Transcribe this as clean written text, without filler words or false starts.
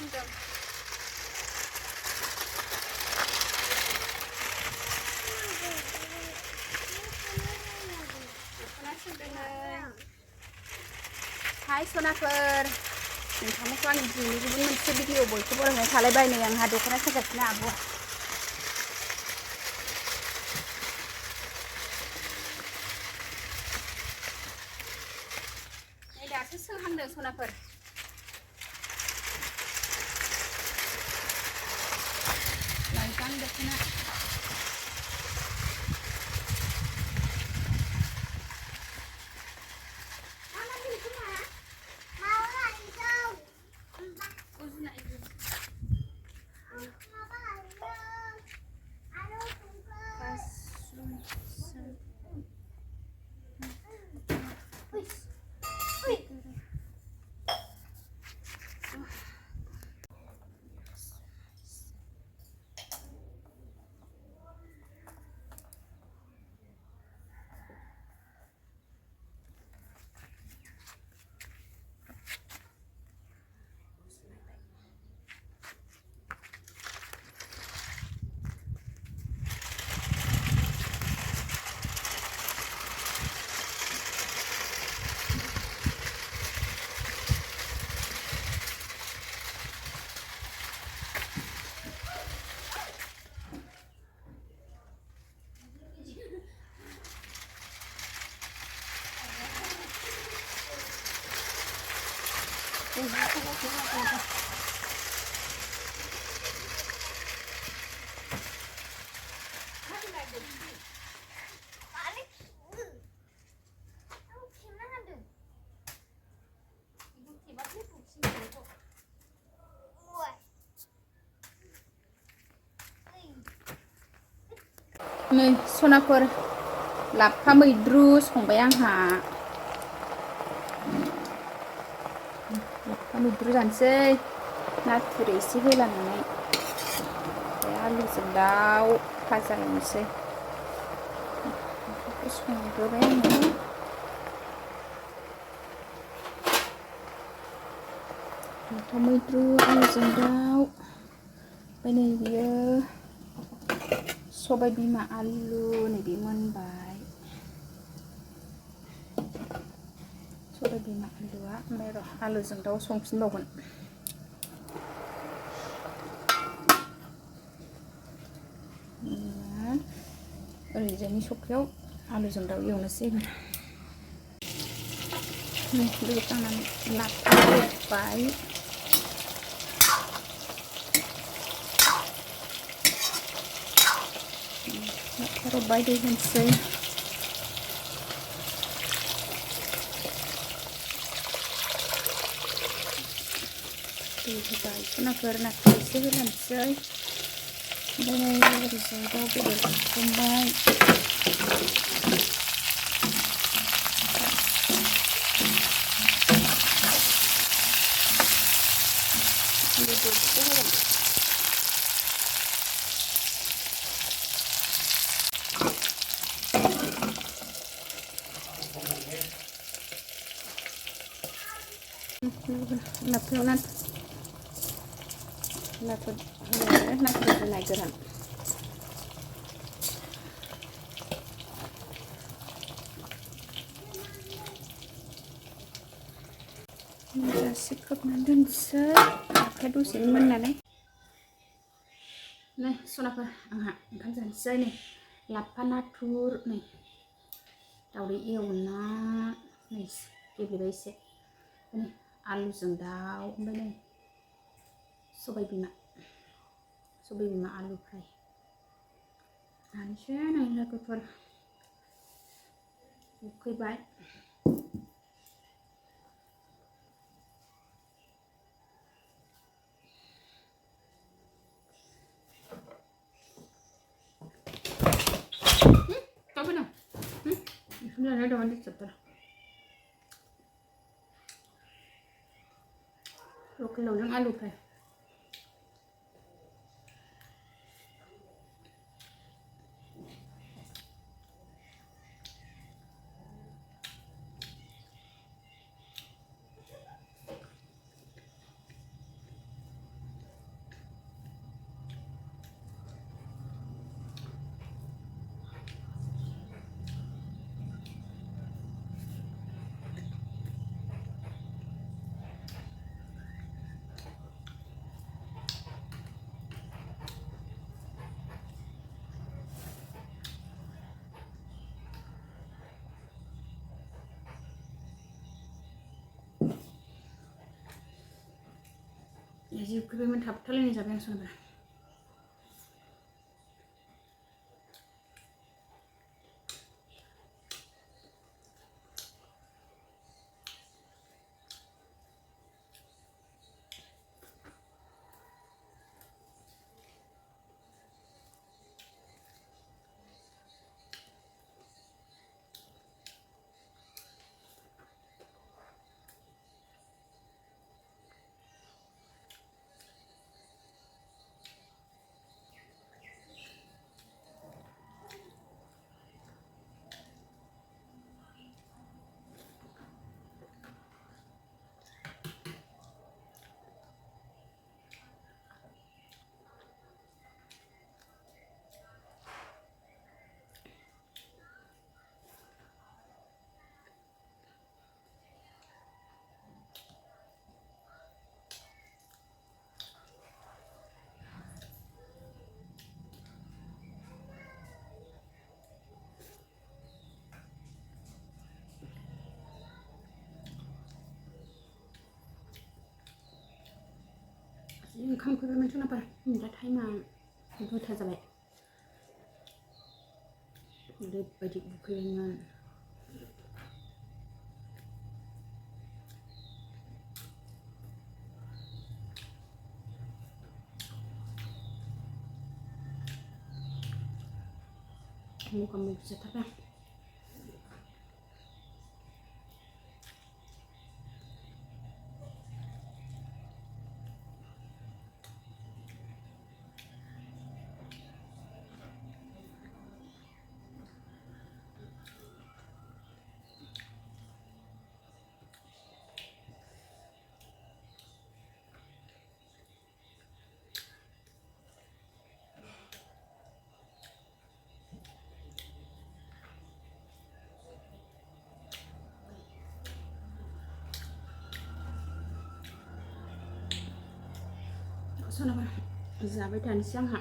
상점. Hai Sonaफोर नोंथांमोनखौ आंनि जिउनि गुबुन मोनसे भिडिअ बयखौबो बरायनाय थालायबाय नै आंहा दख'ना सोंगासिनो आब'आ नै दासो सोंहांदों सनाफोर लाइजां दख'ना नै सनाफोर लाफा मैद्रु संबाय आंहा लाफा मैद्रु जानोसै नाथुर एसे होलानानै ओमफ्राय आलुजों दाउ भाजा एवनोसै बेखौ संग्रोबाय आङो लाफा मैद्रु आलुजों दाउ ओमफ्राय नै बियो सबाय बिमा आलु नैबे मोनबाय सबाय बिमा आलुआ ओमफ्राय र' आलुजों दाउ संफिनबावगोन ओरैजायनि सख्रियाव आलुजों दाउ एवनोसै लुखांनानै लाफा होबाय रब्बाय दै होनोसै दै होबाय सनाफोर नाथुर एसे होलानोसै ओमफ्राय ओरैजाय दाउ बेदर संबाय नाथुर होनाय गोरान दासो खोबनानै दोनसै आखाइ दसेनो मोननानै नै सनाफोर आंहा ओंखाम जानोसै नै लाफा नाथुर नै दावदै एवना नै गेब्लेबाय एसे नै आलुजों दाउ ओमफ्राय नै सबाय बिमा आलु फ्राय जानोसै नै लोगोफोर उखैबाय Ini ada mandi cetar. Lokal yang alu fry. जि उखैबायमोन थाबथालायनाय जाबाय आं सनाफोर ओंखाम उखैबायमोन सनाफोर दा टाइमा 2था जाबाय ओरैबायदि उखैबायमोन मुगा मुगि जाथारबाय सनाफोर जाबाय थानोसै आंहा